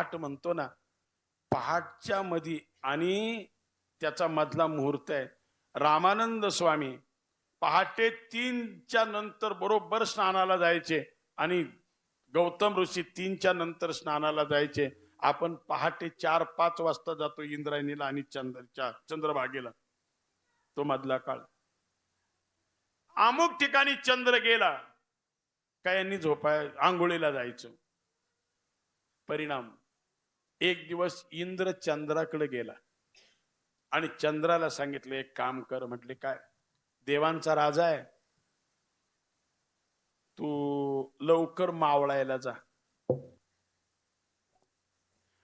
पहाट म्हणतो ना, पहाटच्या मध्ये आणि त्याचा मधला मुहूर्त आहे. रामानंद स्वामी पहाटे 3च्या नंतर बरोबर स्नानाला जायचे आणि गौतम ऋषी 3च्या नंतर स्नानाला जायचे. आपण पहाटे 4-5 वाजता जातो इंद्रायणीला आणि चंद्रभागेला. तो मधला काळ. अमुक ठिकाणी चंद्र गेला काय यांनी झोपाय आंघोळीला जायचं. परिणाम एक दिवस इंद्र चंद्राकडे गेला आणि चंद्राला सांगितलं एक काम कर. म्हटले काय? देवांचा राजा आहे, तू लवकर मावळायला जा,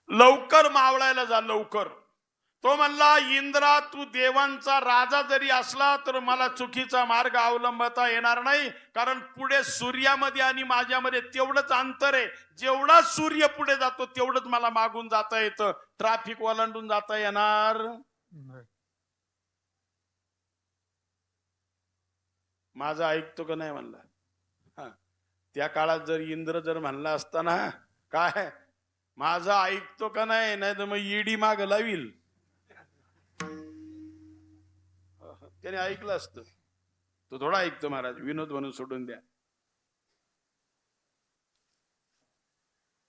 लवकर मावळायला जा लवकर. तो म्हणला इंद्रा तू देवांचा राजा जरी असला तर मला चुकीचा मार्ग अवलंबता येणार नाही, कारण पुढे सूर्यामध्ये आणि माझ्यामध्ये तेवढंच अंतर आहे. जेवढा सूर्य पुढे जातो तेवढंच मला मागून जाता येतं, ट्रॅफिक ओलांडून जाता येणार नाही. माझं ऐकतो का नाही म्हणला. हा, त्या काळात जर इंद्र जर म्हणला असता ना काय माझं ऐकतो का नाही, नाही तर मग ईडी माग लावील, त्याने ऐकलं असतं. तो थोडा ऐकतो महाराज, विनोद म्हणून सोडून द्या.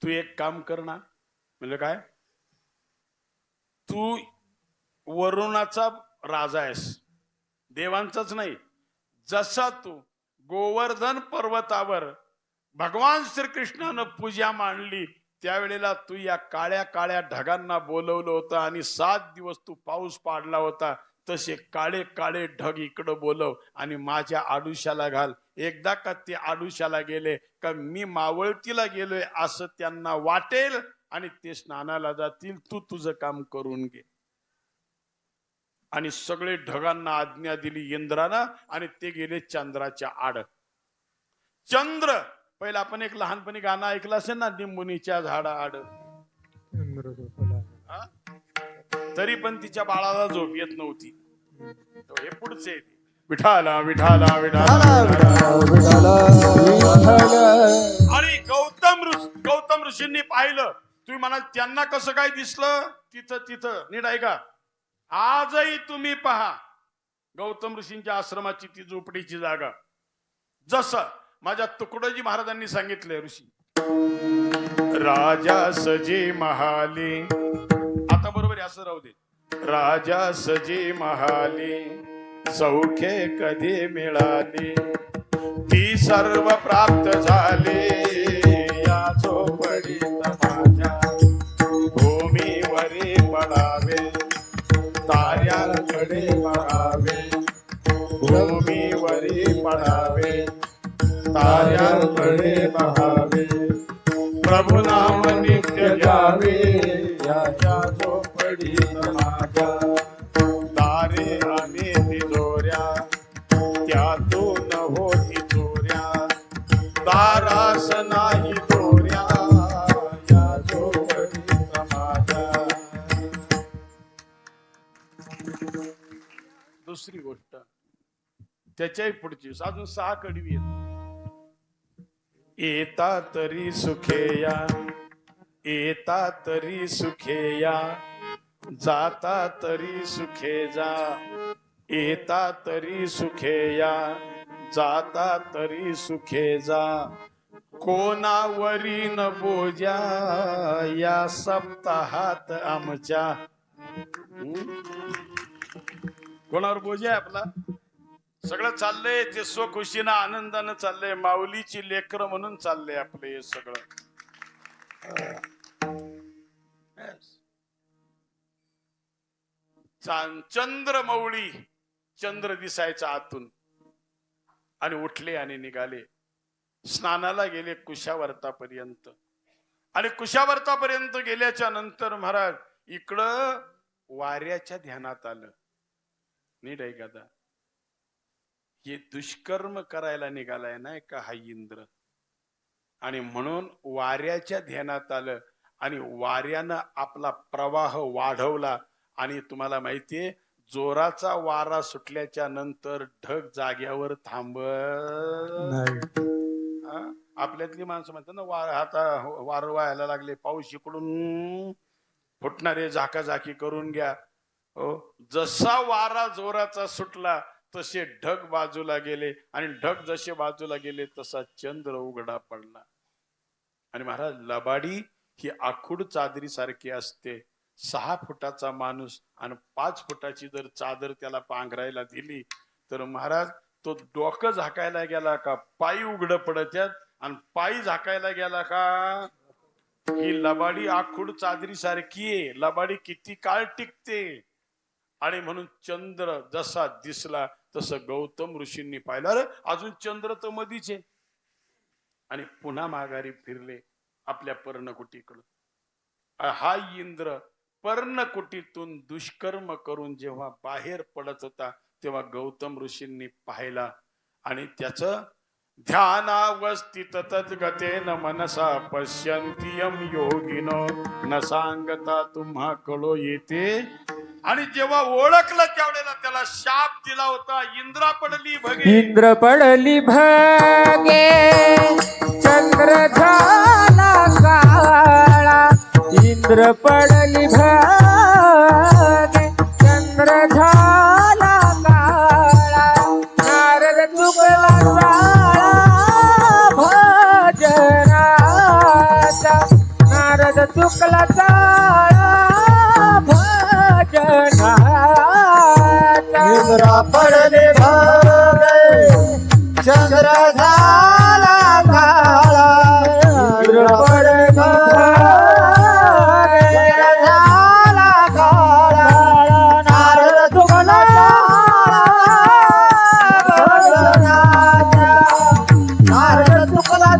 तू एक काम कर ना. म्हणजे काय? तू वरुणाचा राजा आहेस, देवांचाच नाही. जसा तू गोवर्धन पर्वतावर भगवान श्रीकृष्णानं पूजा मांडली त्यावेळेला तू या काळ्या काळ्या ढगांना बोलवलं होतं आणि 7 दिवस तू पाऊस पाडला होता, तसे काळे काळे ढग इकडं बोलव आणि माझ्या आडुशाला घाल. एकदा का ते आडुशाला गेले का मी मावळतीला गेलोय असं त्यांना वाटेल आणि ते स्नानाला जातील. तू तुझं काम करून घे. आणि सगळे ढगांना आज्ञा दिली इंद्रानं आणि ते गेले चंद्राच्या आड. चंद्र पहिला आपण एक लहानपणी गाणं ऐकलं असेल ना, निंबुनीच्या झाडा आड. चंद्र झोपला. तरी पण तिच्या बाळाला झोप येत नव्हती. हे पुढचे विठाला विठाला विठाला आणि गौतम ऋषींनी पाहिलं. तुम्ही म्हणाल त्यांना कसं काय दिसलं? तिथं नीट ऐका. आजही तुम्ही पहा गौतम ऋषींच्या आश्रमाची ती झोपडीची जागा, जसं माझ्या तुकडोजी महाराजांनी सांगितले. ऋषी राजा सजे महाली, आता बरोबर असं राहू दे. राजा सजे महाली सौख्य कधी मिळाली, ती सर्व प्राप्त झाली या झोपडीत माझ्या. भूमीवरी पडावे ताऱ्यांकडे पहावे, भूमीवरी पडावे ताऱ्यांकडे पहावे. प्रभु नाम नित्य घ्यावे याच्या झोपडीत माझ्या. तारे आणि तिजोऱ्या त्यातून होती चोऱ्या, दारास नाही दोऱ्या या झोपडीत माझ्या. दुसरी गोष्ट त्याच्याही पुढची अजून 6 कडवी आहेत. येता तरी सुखेया, येता तरी सुखेया, जाता तरी सुखे जा. येता तरी सुखेया, जाता तरी सुखे जा. कोणावरी न बोजा या सप्ताहात आमच्या. कोणावर बोजा आहे आपला? सगळं चाललंय ते स्वखुशीनं आनंदानं चाललंय. माऊलीची लेकर म्हणून चाललंय आपलं हे सगळं. चंद्र मौळी, चंद्र दिसायचा आतून. आणि उठले आणि निघाले. स्नानाला गेले कुशावर्तापर्यंत. आणि कुशावर्तापर्यंत गेल्याच्या नंतर महाराज इकडं वाऱ्याच्या ध्यानात आलं. नीट आहे का? हे दुष्कर्म करायला निघालाय ना का हा इंद्र. आणि म्हणून वाऱ्याच्या ध्यानात आलं आणि वाऱ्यानं आपला प्रवाह वाढवला. आणि तुम्हाला माहितीये जोराचा वारा सुटल्याच्या नंतर ढग जाग्यावर थांब. आपल्यातली माणसं म्हणतात ना आता वार व्हायला लागले, पाऊस इकडून फुटणारे झाकाझाकी करून घ्या. हो, जसा वारा जोराचा सुटला तसे ढग बाजूला गेले आणि ढग जसे बाजूला गेले तसा चंद्र उघडा पडला. आणि महाराज लबाडी ही आखूड चादरी सारखी असते. 6 फुटाचा माणूस आणि 5 फुटाची जर चादर त्याला पांघरायला दिली तर महाराज तो डोकं झाकायला गेला का पायी उघड पडत्यात आणि पायी झाकायला गेला का ही लबाडी आखूड चादरी सारखी आहे. लबाडी किती काळ टिकते. आणि म्हणून चंद्र जसा दिसला तसं गौतम ऋषींनी पाहिलं, अरे अजून चंद्र तर मधीच आहे. आणि पुन्हा माघारी फिरले आपल्या पर्णकुटीकडून. हा इंद्र पर्णकुटीतून दुष्कर्म करून जेव्हा बाहेर पडत होता तेव्हा गौतम ऋषींनी पाहिला आणि त्याच ध्यानावस्थित तद्गतेन मनसा पश्यन्तियम योगिनो न सांगता तुम्हा कळो येते. आणि जेव्हा ओळखलं त्यावेळेला त्याला शाप दिला होता, इंद्रा पडली भगे. इंद्र पडली भगे चंद्र झाला काळा. इंद्र पडली भगे चंद्र झाला काळा. नारद चुकला चाळा भजनाचा. नारद चुकला चाळा भजनाचा. इंद्रा पडले भगे चंद्र झाला काळा. इंद्र पडली भगे झाला काळा. नारद चुकला भजनाचा. नारद चुकला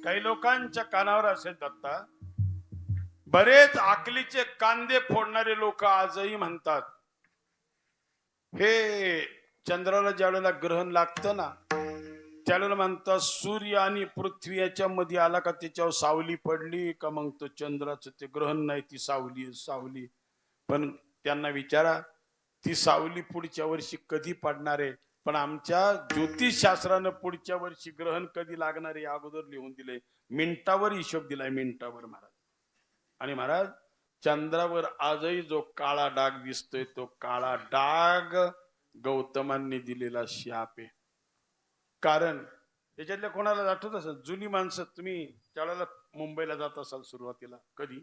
काही लोकांच्या कानावर असेल दत्ता, बरेच आकलीचे कांदे फोडणारे लोक आजही म्हणतात, हे चंद्राला ज्यावेळेला ग्रहण लागतं ना त्यावेळेला म्हणतात सूर्य आणि पृथ्वी याच्या मध्ये आला का त्याच्यावर सावली पडली का मग तो चंद्राचं ते ग्रहण नाही, ती सावली सावली. पण त्यांना विचारा ती सावली पुढच्या वर्षी कधी पडणार आहे. पण आमच्या ज्योतिषशास्त्रानं पुढच्या वर्षी ग्रहण कधी लागणार आहे अगोदर लिहून दिले. मिनिटावर हिशोब दिलाय, मिनिटावर महाराज. आणि महाराज चंद्रावर आजही जो काळा डाग दिसतोय तो काळा डाग गौतमांनी दिलेला शाप आहे. कारण त्याच्यातल्या कोणाला आठवत असेल, जुनी माणसं, तुम्ही त्यावेळेला मुंबईला जात असाल सुरुवातीला कधी,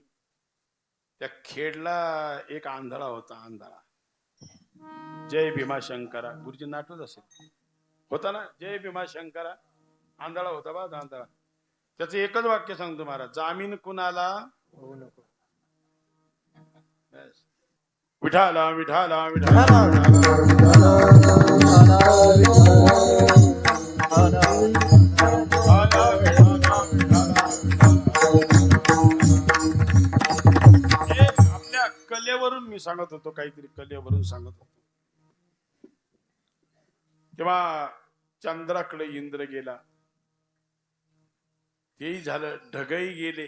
त्या खेडला एक आंधळा होता, आंधळा. जय भीमाशंकरा गुरुजींना आठवत असेल, होता ना, जय भीमाशंकरा. आंधळा होता बा, आंधळा. त्याचं एकच वाक्य सांगतो महाराज, जामीन कुणाला होऊ नको. विठाला विठाला विठाला. आपल्या कलेवरून मी सांगत होतो, काहीतरी कलेवरून सांगत होतो. तेव्हा चंद्राकडे इंद्र गेला, तेही झालं, ढगही गेले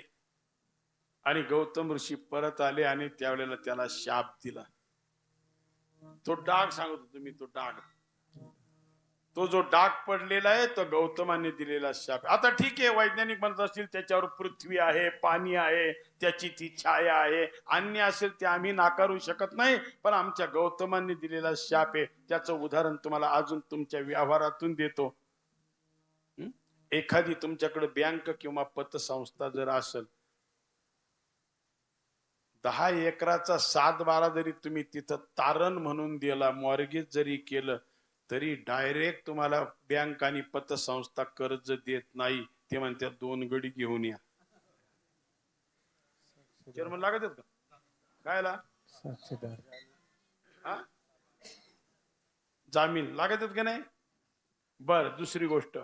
आणि गौतम ऋषी परत आले आणि त्यावेळेला त्याला शाप दिला. तो डाग सांगत होतो मी, तो डाग, तो जो डाग पडलेला आहे तो गौतमाने दिलेला शाप. आता ठीक आहे, वैज्ञानिक म्हणत असतील त्याच्यावर पृथ्वी आहे, पाणी आहे, त्याची ती छाया आहे, अन्य असेल ते आम्ही नाकारू शकत नाही, पण आमच्या गौतमांनी दिलेला शाप आहे. त्याचं उदाहरण तुम्हाला अजून तुमच्या व्यवहारातून देतो. एखादी तुमच्याकडे बँक किंवा पतसंस्था जर असेल, 10 एकराचा 7-12 जरी तुम्ही तिथं तारण म्हणून दिला, मॉर्गेज जरी केलं, तरी डायरेक्ट तुम्हाला बँक आणि पतसंस्था कर्ज देत नाही. ते म्हणतात 2 गडी घेऊन या. चेअरमन लागत आहेत का कायला? हा, जामीन लागत आहेत का नाही? बर, दुसरी गोष्ट,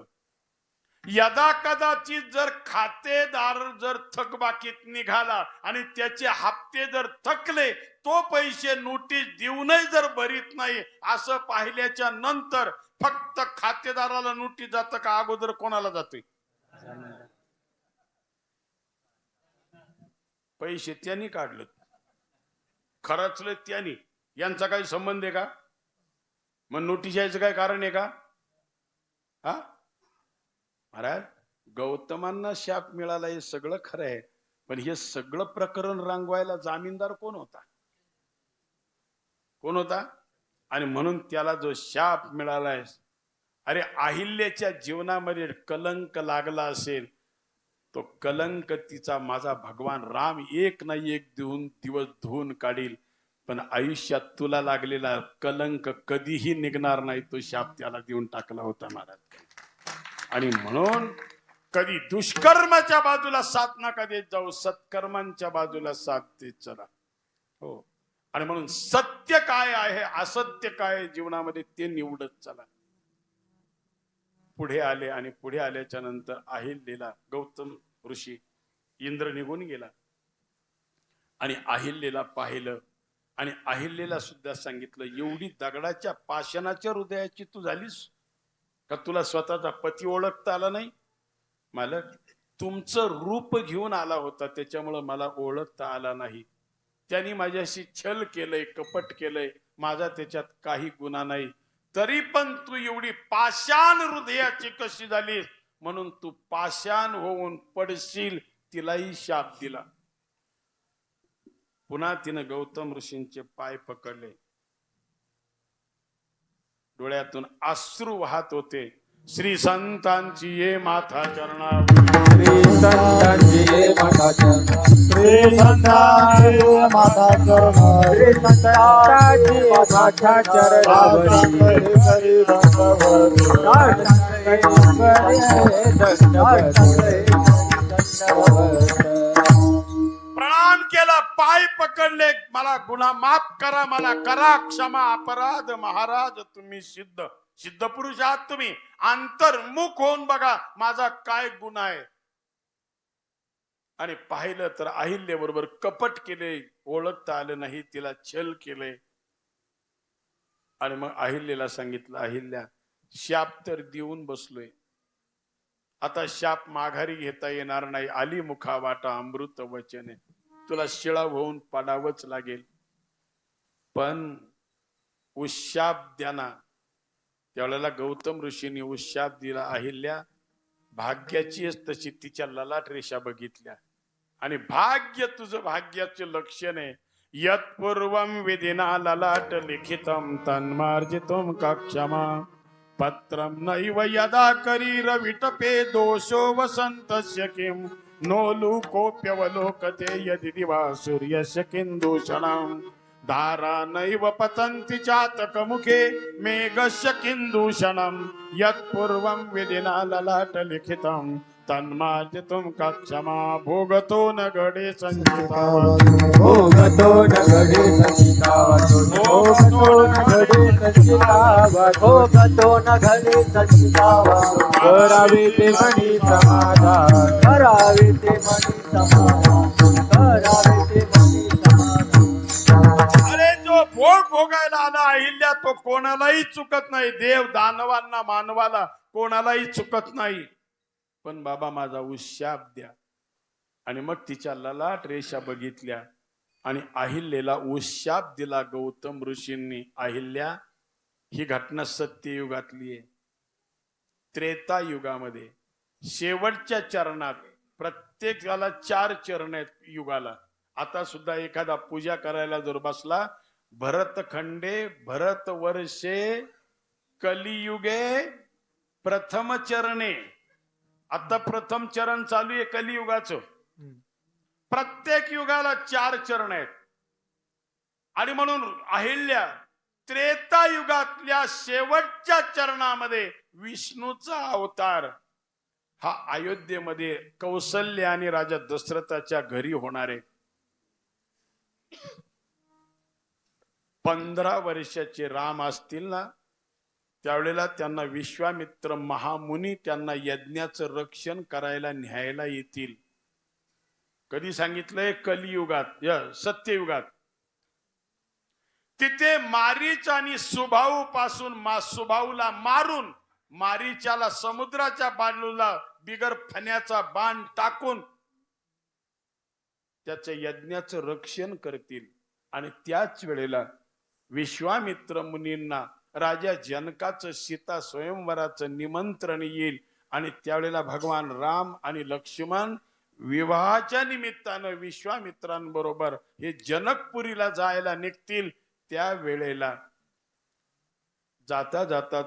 यदा कदाचित जर खातेदार जर थकबाकीत निघाला आणि त्याचे हप्ते जर थकले, तो पैसे नोटीस देऊनही जर भरीत नाही, असं पाहिल्याच्या नंतर फक्त खातेदाराला नोटीस जातं का अगोदर कोणाला जाते? पैसे त्यांनी काढले, खरचलं त्यांनी, यांचा काही संबंध आहे का? मग नोटीस यायचं काय कारण आहे का? हा महाराज, गौतमांना शाप मिळाला हे सगळं खरं आहे, पण हे सगळं प्रकरण रंगवायला जामीनदार कोण होता? कोण होता? आणि म्हणून त्याला जो शाप मिळालाय, अरे अहिल्याच्या जीवनामध्ये कलंक लागला असेल, तो कलंक तिचा माझा भगवान राम एक ना एक दिवस धुवून काढील, पण आयुष्यात तुला लागलेला कलंक कधीही निघणार नाही. तो शाप त्याला देऊन टाकला होता महाराज. आणि म्हणून कधी दुष्कर्माच्या बाजूला साथ नका देत जाऊ, सत्कर्मांच्या बाजूला साथ देत चला. हो, आणि म्हणून सत्य काय आहे, असत्य काय आहे जीवनामध्ये, ते निवडत चला. पुढे आले आणि पुढे आल्याच्या नंतर अहिल्याला गौतम ऋषी, इंद्र निघून गेला आणि अहिल्याला पाहिलं आणि अहिल्याला सुद्धा सांगितलं, एवढी दगडाच्या पाषाणाच्या हृदयाची तू झालीस का? तुला स्वतःचा पती ओळखता आला नाही? मालक, तुमचं रूप घेऊन आला होता, त्याच्यामुळं मला ओळखता आला नाही. त्यांनी माझ्याशी छल केलंय, कपट केलंय, माझा त्याच्यात काही गुन्हा नाही, तरी पण तू एवढी पाषाण हृदयाची कशी झालीस? म्हणून तू पाषाण होऊन पडशील. तिलाही शाप दिला. पुन्हा तिनं गौतम ऋषींचे पाय पकडले, डोळ्यातून अश्रू वाहत होते. श्री संतांची ये माथा चरणावर, श्री संतांची ये माता चरण, श्री संतांची माता चरण, श्री संतांची माता चरणावरी, प्रणाम केला, पाय पकडले, मला गुन्हा माफ करा, मला करा क्षमा, अपराध महाराज तुम्ही सिद्ध पुरुष आहात, तुम्ही अंतर्मुख होऊन बघा माझा काय गुन्हा आहे. आणि पाहिलं तर अहिल्या बरोबर कपट केले, ओळखता आलं नाही, तिला छल केले. आणि मग अहिल्याला सांगितलं, अहिल्या, शाप तर देऊन बसलोय, आता शाप माघारी घेता येणार नाही. आली मुखा वाटा अमृत वचने, तुला शिळा होऊन पडावंच लागेल. पण उशाप द्या ना. त्यावेळेला गौतम ऋषींनी उशाप दिला. अहिल्या, भाग्याचीच तशी तिच्या ललाट रेषा बघितल्या आणि भाग्य तुझं भाग्याचे लक्षण आहे. यत्पूर्वं विधिना ललाट लिखितं तन्मार्जितुं का क्षमा, पत्रं नैव यदा करीर विटपे दोषो वसन्तस्य किं, नो लोकोऽप्यवलोकते यदि दिवा सूर्यस्य किन्दूषणं, धारा नैव पतन्ति चातकमुखे मेघस्य किन्दूषणं, यत्पूर्वं विधिना ललाट लिखितं तन्मार्जितुं का क्षमा, भोगतो न घडे संचितावतु, भोगतो न घडे संचितावतु, भोगतो न घडे संचितावतु, भोगतो न घडे संचितावतु, करावे ते मनी समाधान, करावे ते मनी समाधान, करावे ते मनी समाधान. अरे जो भोग भोगायला आला अहिल्या, तो कोणालाही चुकत नाही. देव दानवांना मानवाला कोणालाही चुकत नाही. पण बाबा माझा उशाप द्या. आणि मग तिच्या ललाट रेषा बघितल्या आणि अहिल्याला उशाप दिला गौतम ऋषींनी. अहिल्या, ही घटना सत्ययुगातली आहे. त्रेता युगामध्ये शेवटच्या चरणात, प्रत्येकाला 4 चरण आहेत युगाला. आता सुद्धा एखादा पूजा करायला जर बसला, भरतखंडे भरत वर्षे कलियुगे प्रथम चरणे, आता प्रथम चरण चालू आहे कलियुगाचं. प्रत्येक युगाला 4 चरण आहेत. आणि म्हणून अहिल्या त्रेता युगातल्या शेवटच्या चरणामध्ये विष्णूचा अवतार हा अयोध्येमध्ये कौसल्य आणि राजा दशरथाच्या घरी होणार आहे. 15 वर्षाचे राम असतील ना, त्यावेळेला त्यांना विश्वामित्र महामुनी त्यांना यज्ञाचं रक्षण करायला न्यायला येतील. कधी सांगितलंय? कलियुगात, सत्ययुगात. तिथे मारीच आणि सुभाऊ पासून सुभाऊला मारून, मारीच्याला समुद्राच्या बाजूला बिगर फण्याचा बाण टाकून त्याच्या यज्ञाचं रक्षण करतील. आणि त्याच वेळेला विश्वामित्र मुनींना राजा जनकाचं सीता स्वयंवराचं निमंत्रण येईल आणि त्यावेळेला भगवान राम आणि लक्ष्मण विवाहाच्या निमित्तानं विश्वामित्रांबरोबर हे जनकपुरीला जायला निघतील. त्या वेळेला जाता जाता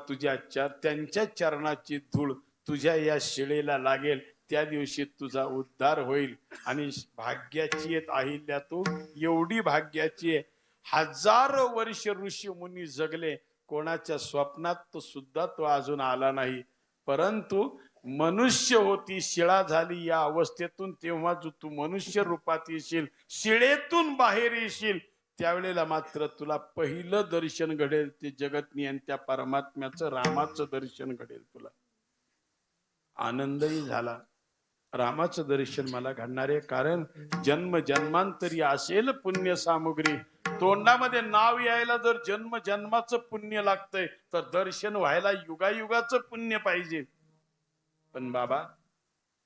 त्यांच्या चरणाची धूळ तुझ्या या शिळेला लागेल. त्या दिवशी तुझा उद्धार होईल. आणि भाग्याची आहेत अहिल्या तू, एवढी भाग्याची आहे. हजारो वर्ष ऋषी मुनी जगले, कोणाच्या स्वप्नात तो सुद्धा तो अजून आला नाही. परंतु मनुष्य होती, शिळा झाली या अवस्थेतून, तेव्हा जो तू मनुष्य रूपात येशील, शिळेतून बाहेर येशील, त्यावेळेला मात्र तुला पहिलं दर्शन घडेल ते जगतनियंत्या त्या परमात्म्याचं, रामाचं दर्शन घडेल तुला. आनंदही झाला. रामाचं दर्शन मला घडणार आहे, कारण जन्म जन्मांतरी असेल पुण्य सामुग्री. तोंडामध्ये नाव यायला जर जन्म जन्माचं पुण्य लागतंय, तर दर्शन व्हायला युगायुगाचं पुण्य पाहिजे. पण बाबा,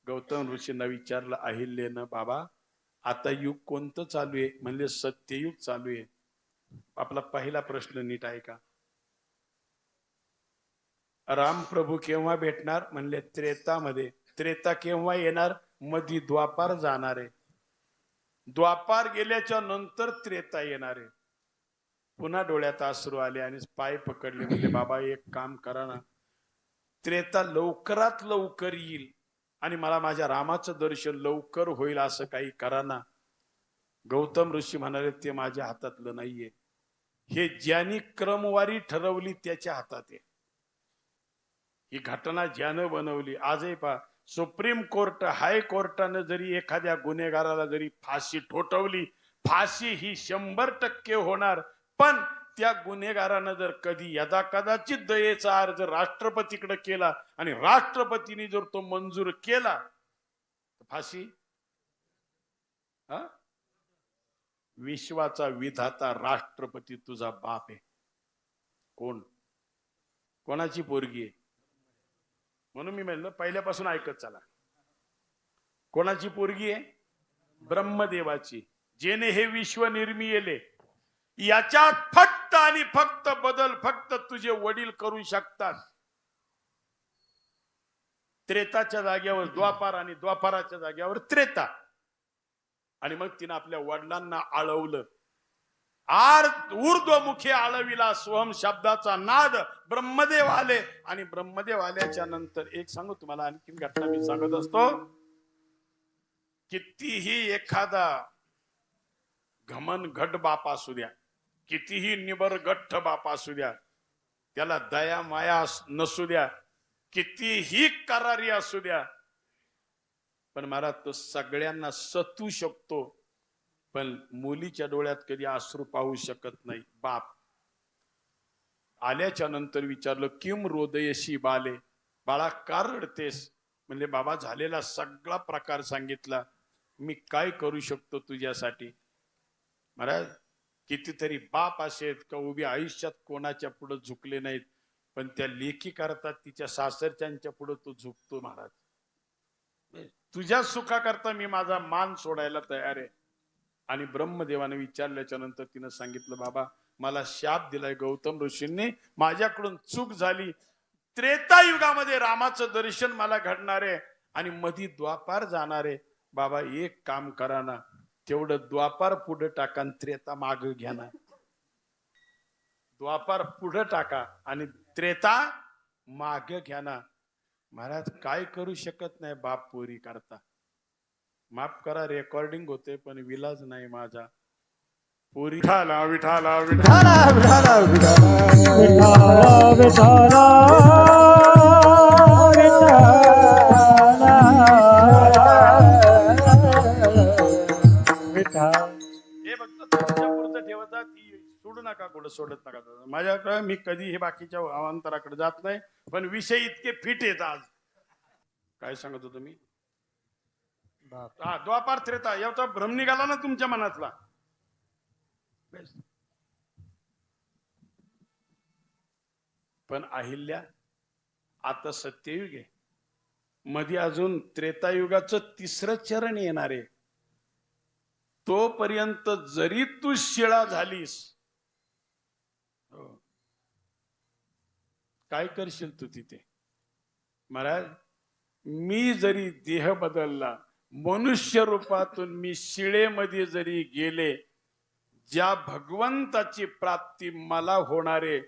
गौतम ऋषींना विचारलं अहिल्यानं, बाबा आता युग कोणतं चालू आहे? म्हणजे सत्ययुग चालू आहे. आपला पहिला प्रश्न नीट आहे का? राम प्रभू केव्हा भेटणार? म्हणले त्रेतामध्ये. त्रेता केव्हा येणार? मधी द्वापार जाणार आहे. द्वापार गेल्याच्या नंतर त्रेता येणार आहे. पुन्हा डोळ्यात अश्रू आले आणि पाय पकडले. म्हणजे बाबा एक काम करा ना, त्रेता लवकरात लवकर येईल आणि मला माझ्या रामाचं दर्शन लवकर होईल, असं काही करा ना. गौतम ऋषी म्हणाले ते माझ्या हातातलं नाहीये. हे ज्यांनी क्रमवारी ठरवली त्याच्या हातात आहे. ही घटना ज्यानं बनवली. आजही पहा, सुप्रीम कोर्ट, हाय कोर्टानं जरी एखाद्या गुन्हेगाराला जरी फाशी ठोठवली, फाशी ही 100% होणार. पण त्या गुन्हेगारानं जर कधी यदा कदाचित दयेचा अर्ज राष्ट्रपतीकडे केला आणि राष्ट्रपतीने जर तो मंजूर केला, फाशी. विश्वाचा विधाता राष्ट्रपती तुझा बाप आहे. कोण? कोणाची पोरगी आहे? म्हणून मी म्हणलं पहिल्यापासून ऐकत चला. कोणाची पोरगी आहे? ब्रह्मदेवाची, जेने हे विश्व निर्मिले. याच्यात फक्त आणि फक्त बदल फक्त तुझे वडील करू शकतात. त्रेताच्या जाग्यावर द्वापार आणि द्वापाराच्या जाग्यावर त्रेता. आणि मग तिने आपल्या वडिलांना आळवलं. ऊर्ध्वमुखे आळविला सोहम शब्दाचा नाद. ब्रह्मदेव आले आणि ब्रह्मदेव आल्याच्या नंतर एक सांगू तुम्हाला, आणखीन घटना मी सांगत असतो. कितीही एखादा घमनघट बाप असू द्या, कितीही निबरगठ्ठ बाप असू द्या, त्याला दया माया नसू द्या, कितीही करारी असू द्या, पण मला तो सगळ्यांना सतू शकतो, पण मुलीच्या डोळ्यात कधी अश्रू पाहू शकत नाही. बाप आल्याच्या नंतर विचारलं, किम रोदयशी बाले, बाळा का रडतेस? म्हणजे बाबा झालेला सगळा प्रकार सांगितला. मी काय करू शकतो तुझ्यासाठी? महाराज, कितीतरी बाप असेत का उभे आयुष्यात कोणाच्या पुढे झुकले नाहीत, पण त्या लेखी करतात तिच्या सासरच्यांच्या पुढे तो झुकतो. महाराज, तुझ्या सुखाकरता मी माझा मान सोडायला तयार आहे. आणि ब्रह्मदेवाने विचारल्याच्या नंतर तिनं सांगितलं, बाबा मला शाप दिलाय गौतम ऋषींनी, माझ्याकडून चूक झाली. त्रेतायुगामध्ये रामाचं दर्शन मला घडणार आहे आणि मधी द्वापार जाणार आहे. बाबा एक काम करा ना, तेवढं द्वापार पुढे टाका आणि त्रेता माग घ्या ना. द्वापार पुढे टाका आणि त्रेता माग घ्या ना. महाराज काय करू शकत नाही बाप पोरी करता. माफ करा, रेकॉर्डिंग होते पण विलाज नाही माझा. पोरी विठाला विठाला विठाला विठाला विठाला विठाला हे फक्त तुमच्या पुरतं ठेवतात, सोडू नका, कुठं सोडत नका. माझ्याकडे मी कधी हे बाकीच्या अवांतराकडे जात नाही, पण विषय इतके फिट आहेत. आज काय सांगत होतो मी? हा, द्वापार त्रेता याचा भ्रम निघाला ना तुमच्या मनातला. पण अहिल्या आता सत्ययुग आहे, मध्ये अजून त्रेतायुगाचं 3रं चरण येणार आहे. तोपर्यंत जरी तू शिळा झालीस, हो, काय करशील तू तिथे? महाराज, मी जरी देह बदलला, मनुष्य रूपातून मी शिळेमध्ये जरी गेले, ज्या भगवंताची प्राप्ती मला होणारे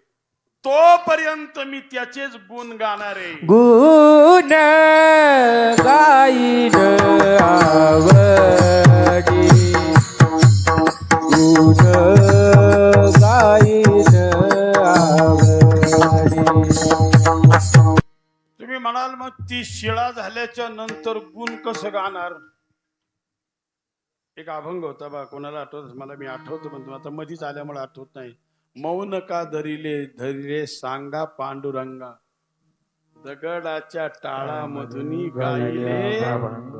तोपर्यंत मी त्याचेच गुण गाणारे. गुण गाईन आवडी, गुण गाईन आवडी. तुम्ही म्हणाल मग ती शिळा झाल्याच्या नंतर गुण कसं गाणार? एक अभंग होता बा, कोणाला आठवत? मला मी आठवतो म्हणतो, आता मधीच आल्यामुळे आठवत नाही. मौन का धरिले धरिले सांगा पांडुरंगा, दगडाच्या टाळामधून गायले. काय ना अभंग?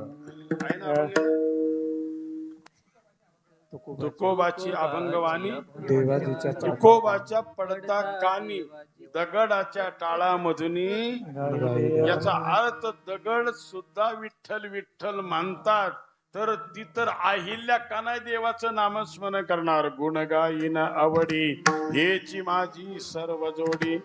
तुकोबाची अभंगवाणी, देवाजीच्या तुकोबाच्या पडता कानी, दगडाच्या टाळामधून. याचा अर्थ दगड सुद्धा विठ्ठल विठ्ठल म्हणतात, तर ती तर अहिल्या कानाय देवाचं नामस्मरण करणार. गुण गाईन आवडी, हेची माझी सर्व जोडी.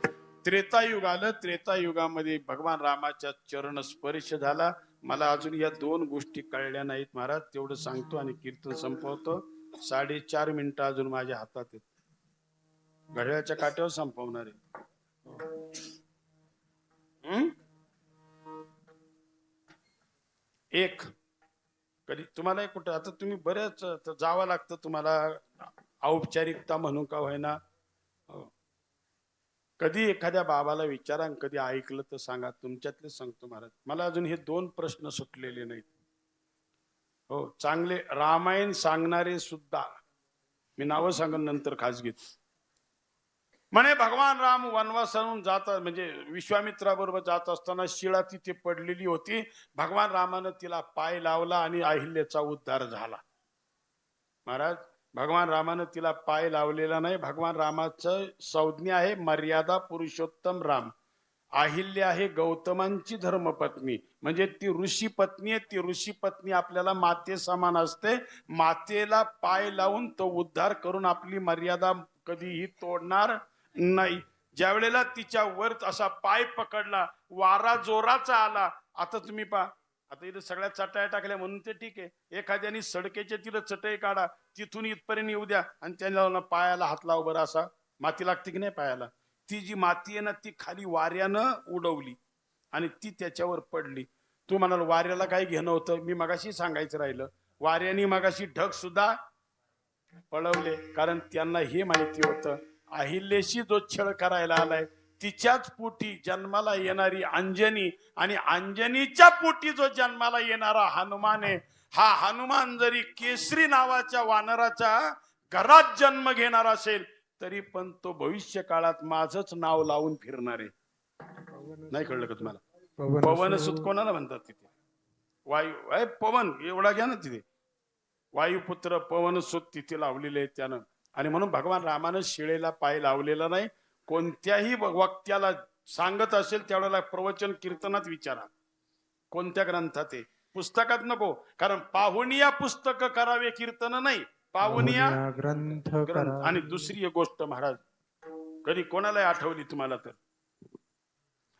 त्रेतायुग आलं, त्रेतायुगामध्ये भगवान रामाच्या चरण स्पर्श झाला. मला अजून या 2 गोष्टी कळल्या नाहीत महाराज, तेवढं सांगतो आणि कीर्तन संपवतो. 4.5 मिनिटं अजून माझ्या हातात आहेत, घड्याळाच्या काट्यावर संपवणार आहे. एक, कधी तुम्हाला कुठं, आता तुम्ही बरेच जावं लागतं तुम्हाला, औपचारिकता म्हणून का होईना. हो. कधी एखाद्या बाबाला विचारा, कधी ऐकलं तर सांगा. तुमच्यातले सांगतो महाराज, मला अजून हे 2 प्रश्न सुटलेले नाहीत. हो, चांगले रामायण सांगणारे सुद्धा, मी नावं सांगून नंतर खासगीत, म्हणे भगवान राम वनवासाहून जातात, म्हणजे विश्वामित्राबरोबर जात असताना शिळा तिथे पडलेली होती. भगवान रामानं तिला पाय लावला आणि अहिल्याचा उद्धार झाला. महाराज, भगवान रामानं तिला पाय लावलेला नाही. भगवान रामाचं संज्ञा आहे मर्यादा पुरुषोत्तम राम. अहिल्या आहे गौतमांची धर्मपत्नी, म्हणजे ती ऋषी पत्नी आहे. ती ऋषी पत्नी आपल्याला माते समान असते. मातेला पाय लावून तो उद्धार करून आपली मर्यादा कधीही तोडणार नाही. ज्या वेळेला तिच्या वर असा पाय पकडला, वारा जोराचा आला. आता तुम्ही पहा, आता इथे सगळ्या चटाया टाकल्या म्हणून ते ठीक आहे. एखाद्याने सडकेच्या तिला चटई काढा, तिथून इथपर्यंत येऊ द्या आणि त्यांना पायाला हात लाव बरं, असा माती लागते की नाही पायाला? ती जी माती आहे ना, ती खाली वाऱ्यानं उडवली आणि ती त्याच्यावर पडली. तू म्हणाल वाऱ्याला काय घेणं होतं? मी मगाशी सांगायचं राहिलं, वाऱ्याने मगाशी ढग सुद्धा पळवले, कारण त्यांना हे माहिती होतं अहिल्याशी जो छळ करायला आलाय तिच्याच पोटी जन्माला येणारी अंजनी, आणि अंजनीच्या पोटी जो जन्माला येणारा हनुमान आहे. हा हनुमान जरी केसरी नावाच्या वानराच्या घरात जन्म घेणार असेल तरी पण तो भविष्य काळात माझंच नाव लावून फिरणार आहे. नाही कळलं का तुम्हाला? पवनसुत कोणाला म्हणतात तिथे? वायू, पवन एवढा घ्या ना तिथे, वायुपुत्र पवनसुत तिथे लावलेले आहेत त्यानं. आणि म्हणून भगवान रामानं शिळेला पाय लावलेला नाही. कोणत्याही वक्त्याला सांगत असेल त्यावेळेला प्रवचन कीर्तनात विचारा, कोणत्या ग्रंथात आहे, पुस्तकात नको. कारण पाहुनिया पुस्तक करावे, कीर्तन नाही, पाहुनिया ग्रंथ ग्रंथ. आणि दुसरी एक गोष्ट महाराज, कधी कोणाला आठवली तुम्हाला तर,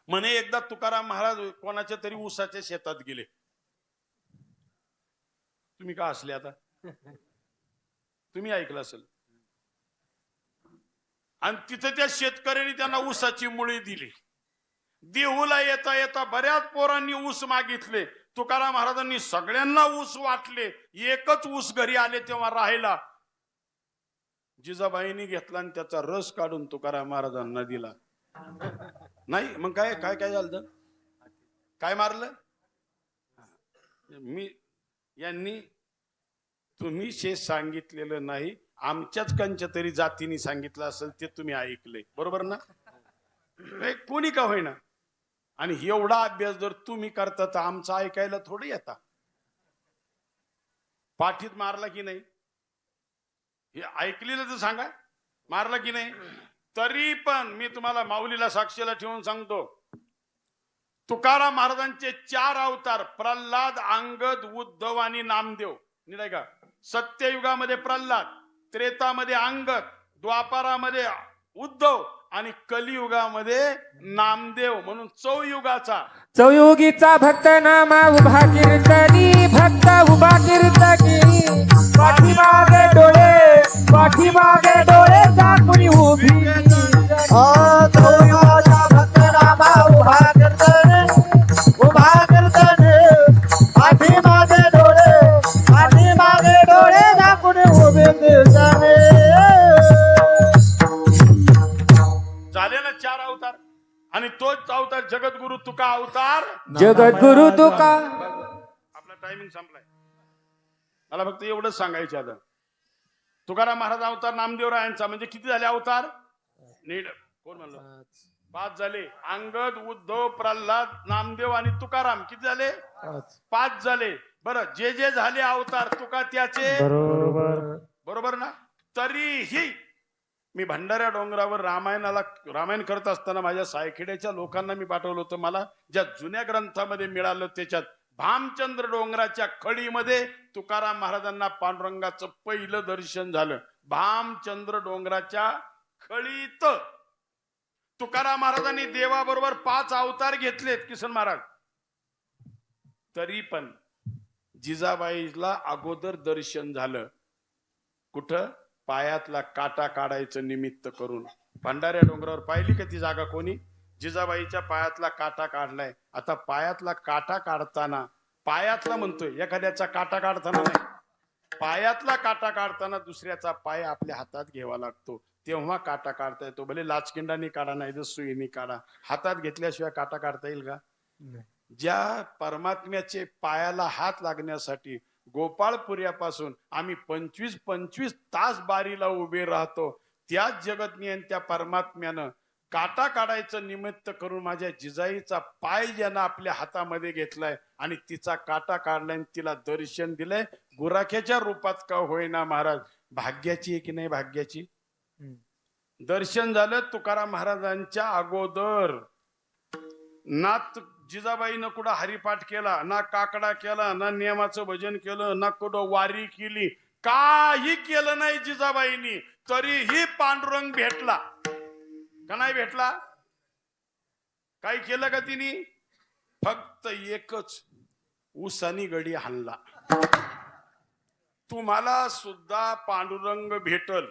म्हणे एकदा तुकाराम महाराज कोणाच्या तरी ऊसाच्या शेतात गेले. तुम्ही का असले आता? तुम्ही ऐकलं असेल. आणि तिथे त्या शेतकऱ्यांनी त्यांना ऊसाची मुळी दिली. देहूला येता येता बऱ्याच पोरांनी ऊस मागितले. तुकाराम महाराजांनी सगळ्यांना ऊस वाटले. एकच ऊस घरी आले तेव्हा राहिला. जिजाबाईंनी घेतला आणि त्याचा रस काढून तुकाराम महाराजांना दिला. नाही मग काय काय काय झालं? काय मारलं? मी यांनी तुम्ही शेष सांगितलेलं नाही, आमच्याच कंच्या तरी जातीने सांगितलं असेल ते तुम्ही ऐकलंय, बरोबर ना? कोणी का होईना. आणि एवढा अभ्यास जर तुम्ही करता तर आमचा ऐकायला थोडी येता. पाठीत मारला की नाही हे ऐकलेलं तर सांगा, मारला की नाही? तरी पण मी तुम्हाला माऊलीला साक्षीला ठेवून सांगतो, तुकाराम महाराजांचे 4 अवतार, प्रल्हाद, अंगद, उद्धव आणि नामदेव, नीट आहे का? सत्ययुगामध्ये प्रल्हाद, त्रेतामध्ये अंगद, द्वापारामध्ये उद्धव आणि कलियुगामध्ये नामदेव म्हणून चौयुगाचा चौयुगीचा भक्त नामा उभा कीर्तनी भक्त उभा कीर्तनी पाठीमागे डोळे झाकून उभी चौयुगाचा भक्त नामा उभा कीर्तन पाठीमागे डोळे झाकून उभे कीर्तने झाले ना 4 अवतार आणि तोच अवतार जगद्गुरु तुका अवतार. जगद्गुरु तुका. आपला टायमिंग संपलाय. मला फक्त एवढंच सांगायचं आता. तुकाराम महाराज अवतार नामदेवरायांचा म्हणजे किती झाले अवतार? नीट कोण म्हणलं? 5 झाले. अंगद, उद्धव, प्रल्हाद, नामदेव आणि तुकाराम किती झाले? 5 झाले. बरं, जे जे झाले अवतार तुका त्याचे बरोबर ना. तरीही मी भंडाऱ्या डोंगरावर रामायण करत असताना माझ्या सायखेड्याच्या लोकांना मी पाठवलं होतं. मला ज्या जुन्या ग्रंथामध्ये मिळालं त्याच्यात भामचंद्र डोंगराच्या खडीमध्ये तुकाराम महाराजांना पांडुरंगाचं पहिलं दर्शन झालं. भामचंद्र डोंगराच्या खळीत तुकाराम महाराजांनी देवाबरोबर 5 अवतार घेतलेत किसन महाराज. तरी पण जिजाबाईला अगोदर दर्शन झालं. कुठं? पायातला काटा काढायचं निमित्त करून. भंडाऱ्या डोंगरावर पाहिली का ती जागा कोणी? जिजाबाईच्या पायातला काटा काढलाय. आता पायातला काटा काढताना, पायातला म्हणतोय, एखाद्याचा काटा काढताना नाही, पायातला काटा काढताना दुसऱ्याचा पाय आपल्या हातात घ्यावा लागतो, तेव्हा काटा काढता येतो. भले लाचकिंडाने काढा नाही तर सुईने काढा, हातात घेतल्याशिवाय काटा काढता येईल का? ज्या परमात्म्याचे पायाला हात लागण्यासाठी गोपाळपुऱ्यापासून आम्ही 25 तास बारीला उभे राहतो, त्याच जगज्ञान त्या परमात्म्यानं काटा काढायचं निमित्त करून माझ्या जिजाईचा पाय ज्यानं आपल्या हातामध्ये घेतलाय आणि तिचा काटा काढलाय, तिला दर्शन दिलंय गुराख्याच्या रूपात का होईना. महाराज भाग्याची आहे की नाही? भाग्याची. दर्शन झालं तुकाराम महाराजांच्या अगोदर. ना जिजाबाईनं कुठं हरिपाठ केला, ना काकडा केला, ना नियमाचं भजन केलं, ना कुठं वारी केली, काही केलं नाही जिजाबाईंनी. तरीही पांडुरंग भेटला का नाही भेटला? काही केलं का तिने? फक्त एकच उसानी गडी हाणला. तुम्हाला सुद्धा पांडुरंग भेटल.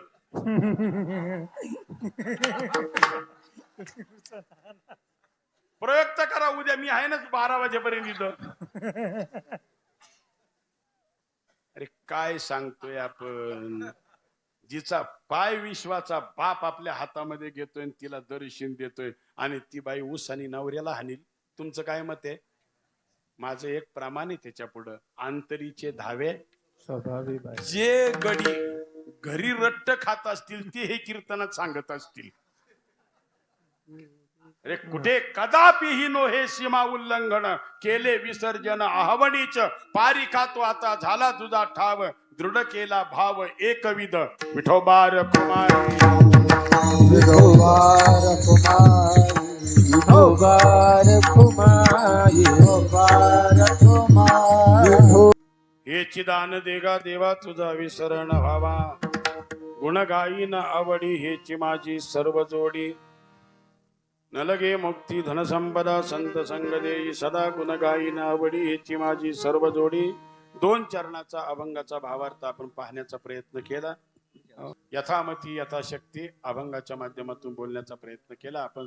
प्रयोग तर करा उद्या. मी आहे ना 12 वाजेपर्यंत इथं. अरे काय सांगतोय आपण? जिचा पाय विश्वाचा बाप आपल्या हातामध्ये घेतोय आणि तिला दर्शन देतोय आणि ती बाई ऊस आणि नवऱ्याला हानील. तुमचं काय मत आहे? माझं एक प्रमाण आहे त्याच्या पुढं. अंतरीचे धावे स्वाभाविक. जे गडी घरी रट्ट खात असतील ते हे कीर्तनात सांगत असतील. अरे कुठे कदापिही नो हे सीमा उल्लंघन केले विसर्जन आहवणीच पारी खातो आता झाला तुझा ठाव दृढ केला भाव एकविध विठोबार कुमार हे चिदान देगा देवा तुझा विसरण व्हावा गुण गायीन आवडी हेची माझी सर्व जोडी न लगे मुक्ती धनसंपदा संत संग देई सदा गुण गायीन आवडी हेची माझी सर्व जोडी. 2 चरणाचा अभंगाचा भावार्थ आपण पाहण्याचा प्रयत्न केला. यथामती यथाशक्ती अभंगाच्या माध्यमातून बोलण्याचा प्रयत्न केला आपण.